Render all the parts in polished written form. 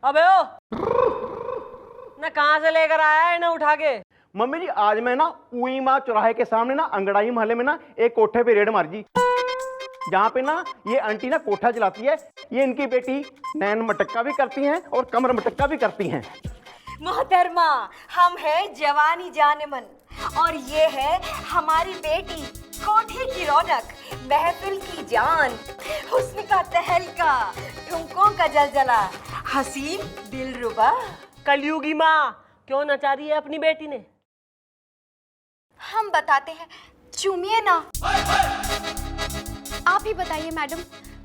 अबे ओ ना कहाँ से लेकर आया है इन्हें उठा के? मम्मी जी आज मैं ना उईमा चौराहे के सामने ना अंगड़ाई मोहल्ले में ना एक कोठे पे रेड मार जी, जहाँ पे ना ये आंटी ना कोठा चलाती है। ये इनकी बेटी नैन मटक्का भी करती हैं और कमर मटक्का भी करती हैं। मोहतरमा, हम है जवानी जानेमन और ये है हमारी बेटी कोठे की रौनक, महफिल की जान, हुस्न का तहलका, ठुमकों का जलजला, हसीन दिलरुबा। कलयुगी माँ क्यों नचा रही है अपनी बेटी ने? हम बताते हैं, चूमिए ना। आप ही बताइए मैडम,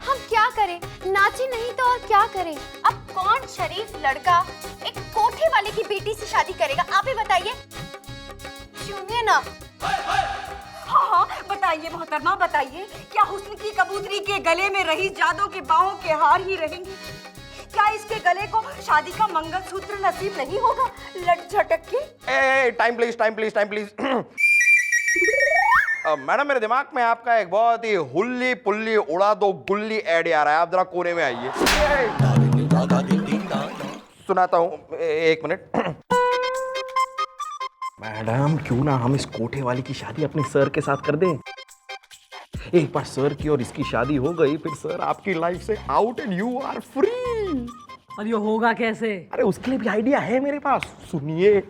हम क्या करें? नाचे नहीं तो और क्या करें? अब कौन शरीफ लड़का एक कोठे वाले की बेटी से शादी करेगा? आप ही बताइए। चूमिए ना। हाँ, बताइए मोहतरमा, बताइए, क्या हुस्न की कबूतरी के गले में रही जादू के बाहों के हार ही रहेंगे? क्या इसके गले को शादी का मंगलसूत्र नसीब नहीं होगा लट झटक के? Time please, time please, time please. Madam मेरे दिमाग में आपका एक बहुत ही हुल्ली पुल्ली उड़ा दो गुल्ली ऐड आ रहा है, आप जरा कोने में आइए। सुनाता हूँ, एक मिनट। मैडम क्यों ना हम इस कोठे वाली की शादी अपने सर के साथ कर दें। एक बार सर की और इसकी शादी हो गई फिर सर आपकी लाइफ से out and you are free. और ये होगा कैसे? अरे उसके लिए भी आइडिया है मेरे पास, सुनिए।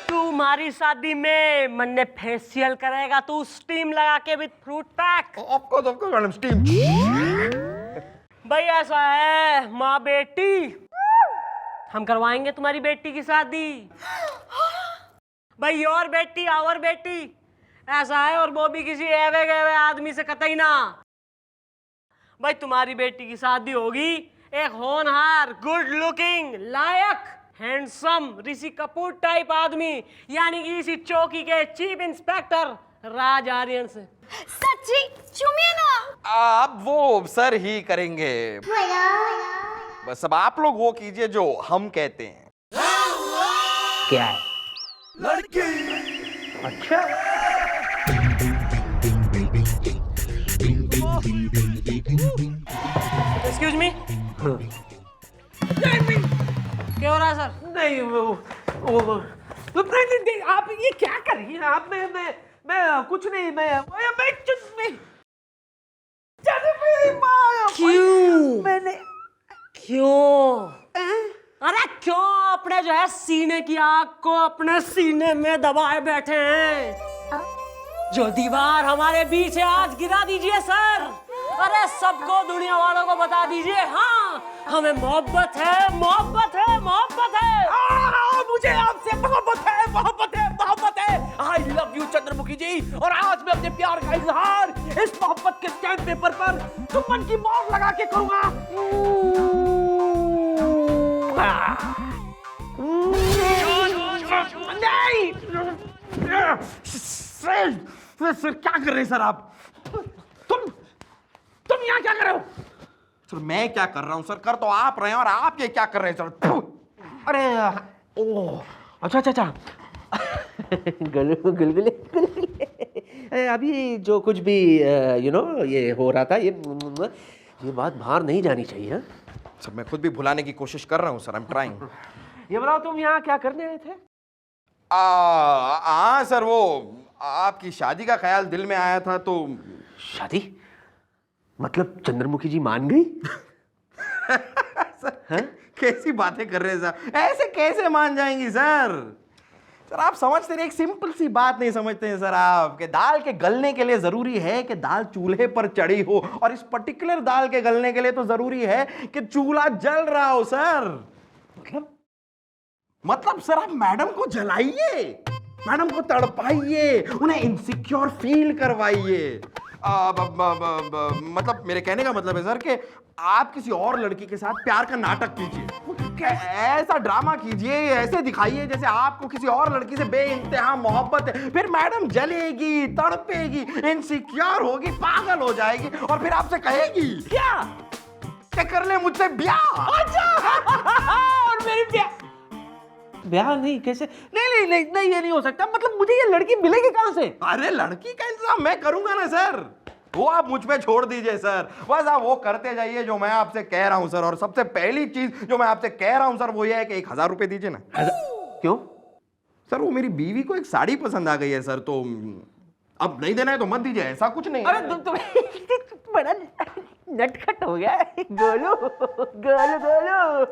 तू हमारी शादी में मन्ने फेशियल करेगा, तू स्टीम लगा के with fruit pack. Of course madam, steam. भाई ऐसा है माँ बेटी, हम करवाएंगे तुम्हारी बेटी की शादी। भाई और बेटी और बेटी ऐसा है, और वो भी किसी एवे गए आदमी से कतई ना। भाई तुम्हारी बेटी की शादी होगी एक होनहार, गुड लुकिंग, लायक, हैंडसम, ऋषि कपूर टाइप आदमी, यानी कि इसी चौकी के चीफ इंस्पेक्टर राज आर्यन से। सच्ची? चूमिए ना। आप वो सर ही करेंगे, बस अब आप लोग वो कीजिए जो हम कहते हैं। क्या है? लड़की। अच्छा एक्सक्यूज मी, क्या हो रहा है सर? नहीं वो नहीं, आप ये क्या कर रही हैं? आप मैं कुछ नहीं, मैं क्यों? मैंने क्यों? अरे क्यों अपने जो है सीने की आग को अपने सीने में दबाए बैठे हैं? जो दीवार हमारे बीच है आज गिरा दीजिए सर। अरे सबको, दुनिया वालों को बता दीजिए, हाँ हमें मोहब्बत है, मोहब्बत है, मोहब्बत है। मुझे आपसे मोहब्बत है, मोहब्बत है, मोहब्बत है। आई लव यू चंद्रमुखी जी, और आज मैं अपने प्यार का इजहार इस मोहब्बत के स्टैम्प पेपर पर चुम्बन की मोहर लगा के करूंगा। नहीं सर, क्या कर रहे हैं सर आप? तुम यहाँ क्या कर रहे हो? सर मैं क्या कर रहा हूँ सर? कर तो आप रहे हैं, और आप ये क्या कर रहे हैं सर? अरे ओ अच्छा गुलगुले अभी जो कुछ भी ये हो रहा था, ये बात बाहर नहीं जानी चाहिए। हाँ? सर मैं खुद भी भुलाने की कोशिश कर रहा हूँ सर, आई एम ट्राइंग। ये बताओ तुम यहाँ क्या करने आए थे? हाँ सर, वो आपकी शादी का ख्याल दिल में आया था तो। शादी? मतलब चंद्रमुखी जी मान गई? सर हाँ? कैसी बातें कर रहे हैं सर, ऐसे कैसे मान जाएंगी सर? सर आप समझते नहीं, एक सिंपल सी बात नहीं समझते हैं सर आप, कि दाल के गलने के लिए जरूरी है कि दाल चूल्हे पर चढ़ी हो, और इस पर्टिकुलर दाल के गलने के लिए तो जरूरी है कि चूल्हा जल रहा हो सर। मतलब सर आप मैडम को जलाइए, मैडम को तड़पाइए, उन्हें इनसिक्योर फील करवाइए। मतलब मेरे कहने का मतलब है सर कि आप किसी और लड़की के साथ प्यार का नाटक कीजिए, ऐसा ड्रामा कीजिए, ऐसे दिखाइए जैसे आपको किसी और लड़की से बेइंतहा मोहब्बत है। फिर मैडम जलेगी, तड़पेगी, इनसिक्योर होगी, पागल हो जाएगी, और फिर आपसे कहेगी क्या कि कर ले मुझसे ब्याह। और मेरी ब्याह नहीं? कैसे? नहीं, ये नहीं हो सकता। मतलब मुझे ये लड़की मिलेगी कहां से? अरे लड़की का इंतजाम मैं करूंगा ना सर। वो आप मुझ पे छोड़ दीजिए सर, बस आप वो करते जाइए जो मैं आपसे कह रहा हूँ सर। और सबसे पहली चीज जो मैं आपसे कह रहा हूँ सर वो ये है कि 1000 रुपए दीजिए ना। क्यों? सर वो मेरी बीवी को एक साड़ी पसंद आ गई है सर, तो अब नहीं देना है तो मत दीजिए, ऐसा कुछ नहीं अरे है। तुम बड़ा नटखट हो गया है। गोलू गोलू गोलू,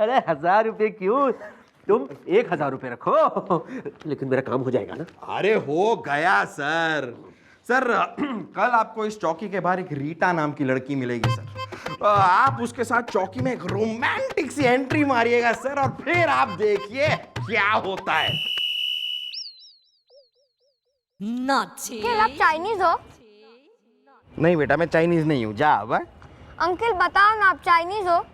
अरे 1000 रुपए क्यों, तुम 1000 रुपए रखो, लेकिन मेरा काम हो जाएगा ना? अरे हो गया सर। सर कल आपको इस चौकी के बाहर एक रीटा नाम की लड़की मिलेगी सर, आप उसके साथ चौकी में एक रोमांटिक सी एंट्री मारिएगा सर, और फिर आप देखिए क्या होता है। अंकल आप चाइनीज हो? नहीं बेटा मैं चाइनीज नहीं हूँ, जा अब। अंकल बताओ ना, आप चाइनीज हो?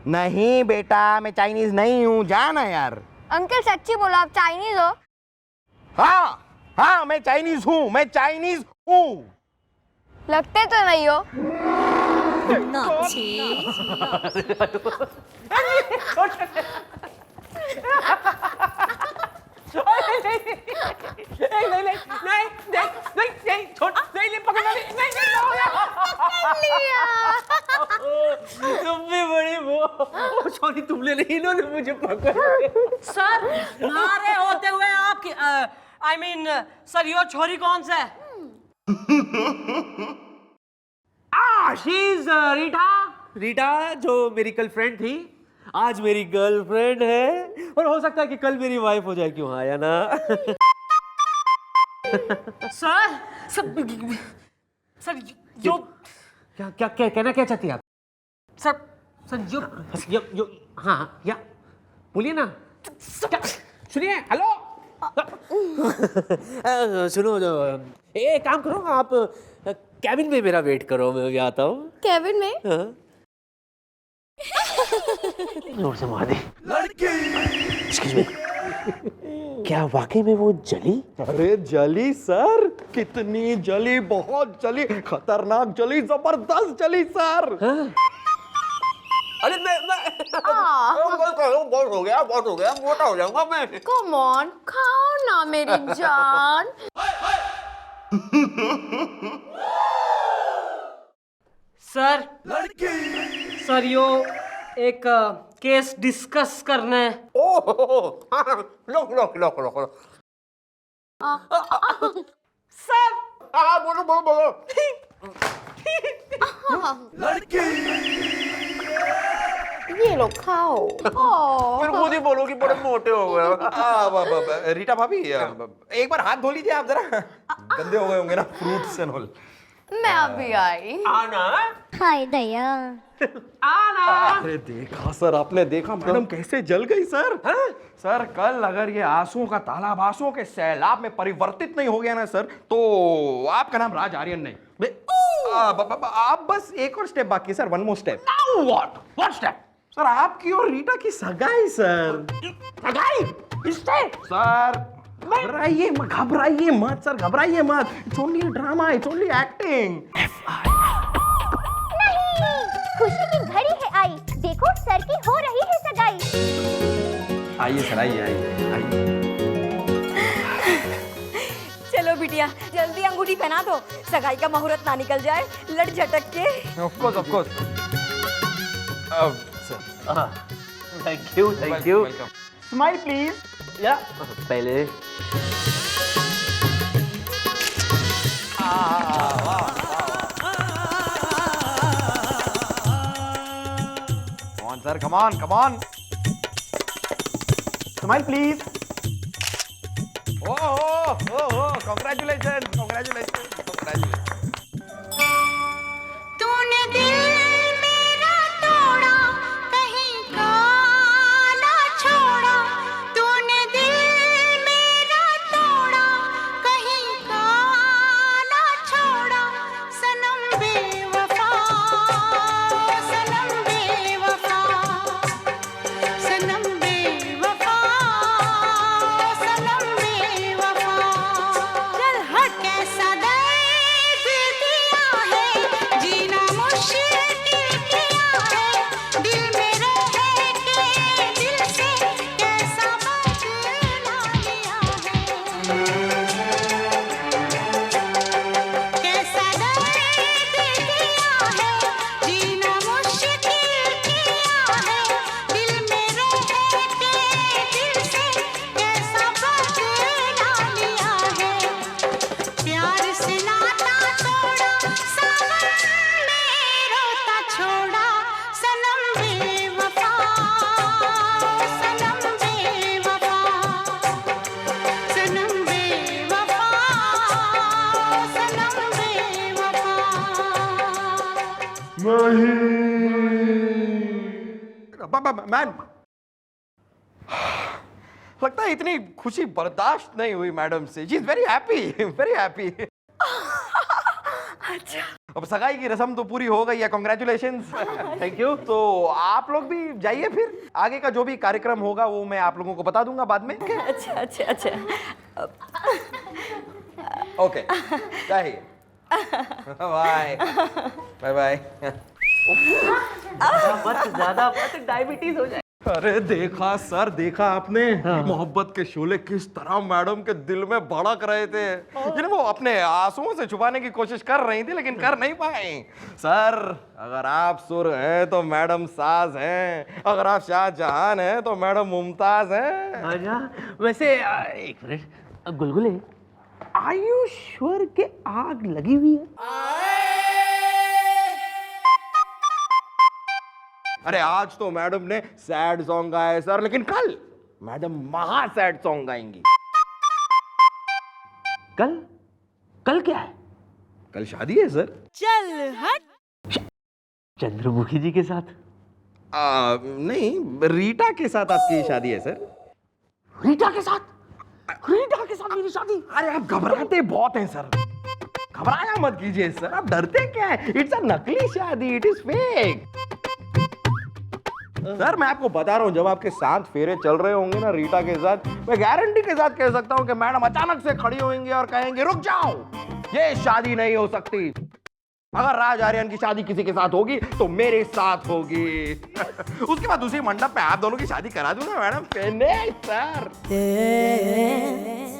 नहीं बेटा मैं चाइनीज नहीं हूँ, जा ना यार। अंकल सच्ची बोलो, आप चाइनीज हो? हाँ हाँ मैं चाइनीज हूँ, मैं चाइनीज हूँ। लगते तो नहीं हो। नहीं, छोड़, नहीं, पकड़ना नहीं, तुम भी बड़ी वो, सॉरी तुमने नहीं, इन्होंने मुझे पकड़। सर मारे होते हुए आपकी आई मीन सर यो छोरी कौन सा है? शी इज रीटा जो मेरी कल फ्रेंड थी, आज मेरी गर्लफ्रेंड है, और हो सकता है कि कल मेरी वाइफ हो जाए। क्यों आया ना? सर सर यो क्या क्या क्या कहना क्या चाहती है आप? सर सर यो हाँ या बोलिए ना। क्या? सुनिए, हेलो। सुनो, एक काम करो, आप कैबिन में मेरा वेट करो, मैं भी आता हूँ। केविन में? हाँ। जोर से मार दी। Excuse me. क्या वाकई में वो जली? अरे जली सर, कितनी जली, बहुत जली, खतरनाक जली, जबरदस्त जली सर। अरे मैं बहुत हो गया, मोटा हो जाऊंगा मैं। कम ऑन, खाओ ना मेरी जान। सर यो एक केस डिस्कस करना है। लो। सर बोलो। ये लो खाओ। फिर खुद ही बोलो कि बड़े मोटे हो गए। रीटा भाभी एक बार हाथ धो लीजिए आप जरा, गंदे हो गए होंगे ना फ्रूट्स एंड ऑल। मैं अभी आई। आना। हाय दया। अरे देखा सर, आपने देखा मैडम कैसे जल गई सर। सर कल अगर ये आंसुओं का तालाब आंसुओं के सैलाब में परिवर्तित नहीं हो गया ना सर, तो आपका नाम राज आर्यन नहीं। आप बस एक और स्टेप बाकी sir, one more step. What step? Sir आपकी और रीटा की सगाई सर। सगाई? इससे? सर घबराइए मत सर, घबराइए मत। It's only drama, it's only acting. खुशी की घड़ी है आई, देखो सर की हो रही है सगाई। आइए सर, आइए। चलो बिटिया जल्दी अंगूठी पहना दो, सगाई का मुहूर्त ना निकल जाए लट झटक के। Of course. Thank you. Smile please. या पहले sir come on. Smile please. Congratulation. तूने दिल मेरा तोड़ा, कहीं का ना छोड़ा। तूने दिल मेरा तोड़ा, कहीं का ना छोड़ा। सनम बेवफा, सनम बेवफा, सनम बेवफा, सनम बेवफा। चल हट, कैसा दर्द मैन, लगता है इतनी खुशी बर्दाश्त नहीं हुई मैडम से। She is very happy, very happy. अच्छा, अब सगाई की रस्म तो पूरी हो गई है, कॉन्ग्रेचुलेशंस। Thank you. तो आप लोग भी जाइए, फिर आगे का जो भी कार्यक्रम होगा वो मैं आप लोगों को बता दूंगा बाद में। अच्छा, अच्छा, अच्छा। ओके, जाइए। Bye bye bye. ज्यादा मत, डायबिटीज हो जाए। अरे देखा सर, देखा आपने मोहब्बत के शोले किस तरह मैडम के दिल में भड़क रहे थे। यानी वो अपने आंसुओं से छुपाने की कोशिश कर रही थी लेकिन कर नहीं पाई। सर, अगर आप सुर हैं तो मैडम साज हैं, अगर आप शाहजहान हैं तो मैडम मुमताज हैं। आजा। वैसे एक minute, gulgule, are you sure के आग लगी हुई है? अरे आज तो मैडम ने सैड सॉन्ग गाए सर, लेकिन कल मैडम महा सैड सॉन्ग गाएंगी। कल? कल क्या है? कल शादी है सर। चंद्रमुखी जी के साथ? नहीं, रीटा के साथ आपकी शादी है सर। रीटा के साथ? रीटा के साथ मेरी शादी? अरे आप घबराते बहुत हैं सर, घबराया मत कीजिए सर। आप डरते क्या है? इट्स अ नकली शादी, इट इज फेक। सर मैं आपको बता रहा हूँ, जब आपके 7 फेरे चल रहे होंगे ना रीटा के साथ, मैं गारंटी के साथ कह सकता हूँ कि मैडम अचानक से खड़ी होंगी और कहेंगे रुक जाओ, ये शादी नहीं हो सकती। अगर राज आर्यन की शादी किसी के साथ होगी तो मेरे साथ होगी। उसके बाद उसी मंडप में आप दोनों की शादी करा दूंगा madam. Sir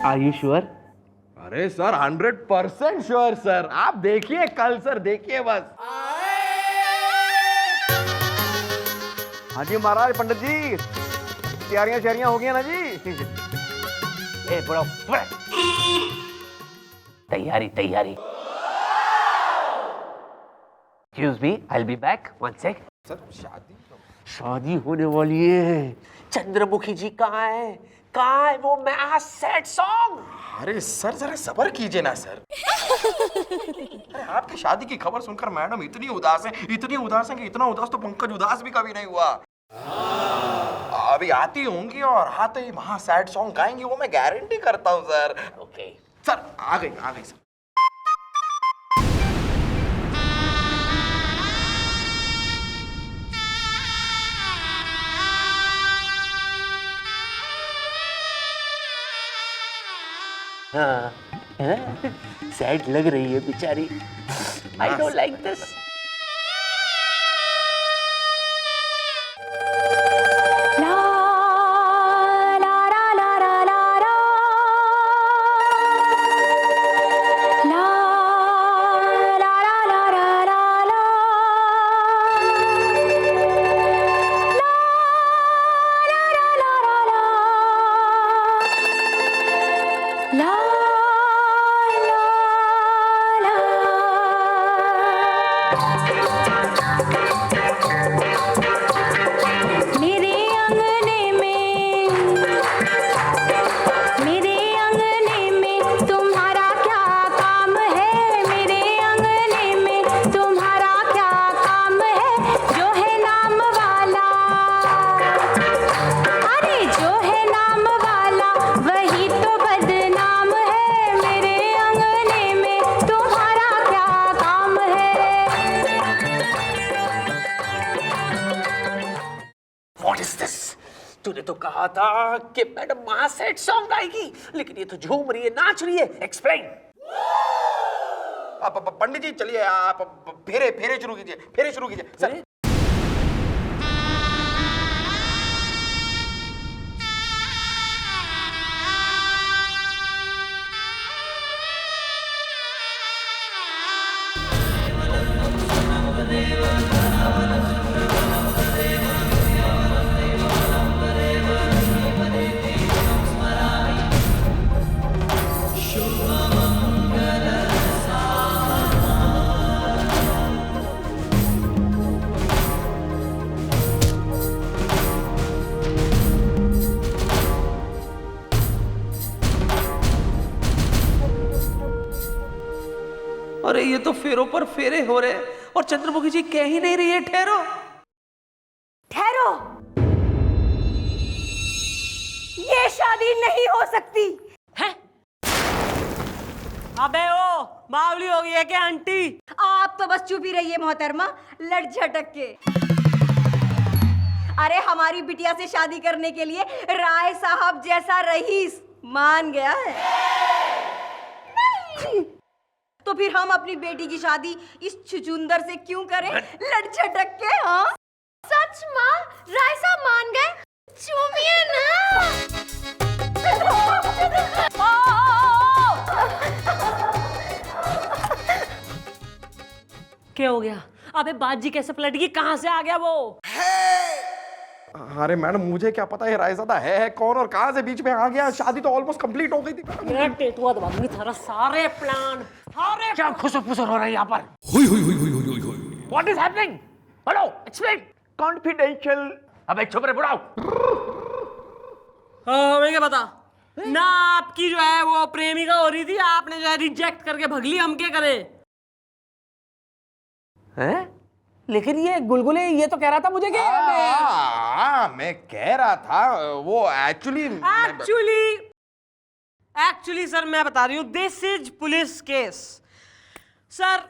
are you sure? अरे सर 100% श्योर सर। आप देखिए कल सर, देखिए बस। हाँ जी महाराज, पंडित जी तैयारियां शैरियां हो गई ना जी? ए बड़ा तैयारी तैयारी। Excuse me, I'll be back. One sec. Sir शादी होने वाली है। चंद्रमुखी जी कहाँ है? कहाँ है वो मैं सैड सॉन्ग? अरे सर जरा सब्र कीजिए ना सर। अरे आपकी शादी की खबर सुनकर मैडम इतनी उदास है, इतनी उदास है कि इतना उदास तो पंकज उदास भी कभी नहीं हुआ। अभी आती होंगी और आते ही वहां सैड सॉन्ग गाएंगी, वो मैं गारंटी करता हूँ सर। ओके सर आ गई सर। हाँ, सैड लग रही है बेचारी। I don't like this. तूने तो कहा था कि मैडम वहां सैड सॉन्ग गाएगी, लेकिन ये तो झूम रही है, नाच रही है। एक्सप्लेन। पंडित जी चलिए, आप फेरे शुरू कीजिए, फेरे शुरू कीजिए सर। अरे ये तो फेरों पर फेरे हो रहे हैं और चंद्रमुखी जी कह ही नहीं रही है ठहरो। ठहरो, ये शादी नहीं हो सकती है? अबे ओ बावली हो गई है क्या आंटी? आप तो बस चुप ही रहिए मोहतरमा, लट झटक के। अरे हमारी बिटिया से शादी करने के लिए राय साहब जैसा रईस मान गया है। तो फिर हम अपनी बेटी की शादी इस छुचुंदर से क्यों करें, लट झटक के? हाँ सच माँ, राय साहब मान गए, चूमिए ना। क्या हो गया? अबे बाजी कैसे पलट गई? कहां से आ गया वो? अरे मैडम मुझे क्या पता है रायज़ादा है कौन और कहां से बीच में आ गया। शादी तो ऑलमोस्ट कंप्लीट हो गई थी। मेरा टेटुआ दबा दूंगी थारा सारे प्लान, सारे। क्या खुसर फुसर हो रहा है यहाँ पर? What is happening? Hello, explain. Confidential. अबे चुप रहे बुढ़ाओ। हमें क्या पता ना, आपकी जो है वो प्रेमिका हो रही थी, आपने जो है रिजेक्ट करके भग ली, हम क्या करें? हैं? लेकिन ये गुलगुले ये तो कह रहा था मुझे कि मैं कह रहा था वो एक्चुअली सर मैं बता रही हूँ, this is police case sir.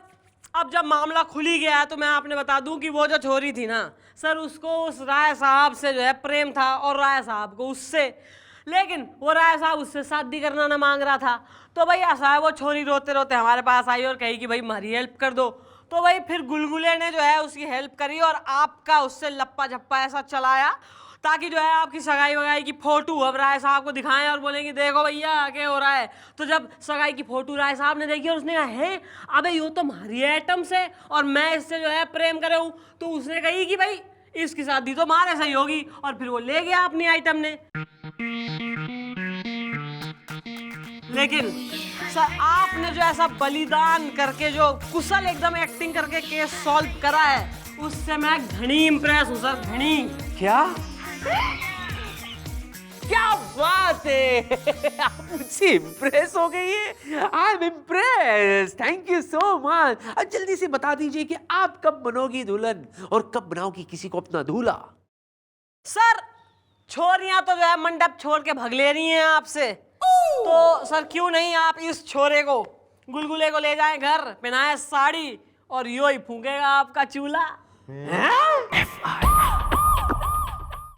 अब जब मामला खुल ही गया है तो मैं आपने बता दूं कि वो जो छोरी थी ना सर, उसको उस राय साहब से जो है प्रेम था और राय साहब को उससे, लेकिन वो राय साहब उससे शादी करना ना मांग रहा था। तो भाई ऐसा है, वो छोरी रोते रोते हमारे पास आई और कही कि भाई हमारी हेल्प कर दो। तो भाई फिर गुलगुले ने जो है उसकी हेल्प करी और आपका उससे लप्पा झप्पा ऐसा चलाया ताकि जो है आपकी सगाई वगाई की फोटो अब राय साहब को दिखाएं और बोलेंगे देखो भैया क्या हो रहा है। तो जब सगाई की फोटो राय साहब ने देखी और उसने कहा है अबे ये तो हमारी आइटम से और मैं इससे जो है प्रेम करे हूँ, तो उसने कही कि भाई इसकी शादी तो हमारे सही होगी, और फिर वो ले गया अपनी आइटम ने। लेकिन सर आपने जो ऐसा बलिदान करके जो कुशल एकदम एक्टिंग करके केस सॉल्व करा है, उससे मैं घनी इंप्रेस हूँ सर, घनी। क्या क्या बात है। आप मुझसे इम्प्रेस हो गई है। I am impress, thank you so much. अब जल्दी से बता दीजिए कि आप कब बनोगी दुल्हन और कब बनाओगी किसी को अपना दूल्हा। सर छोरियां तो जो है मंडप छोड़ के भग ले रही हैं आपसे, तो सर क्यों नहीं आप इस छोरे को गुलगुले को ले जाएं घर, पहनाए साड़ी और यो ही फूकेगा आपका चूल्हा।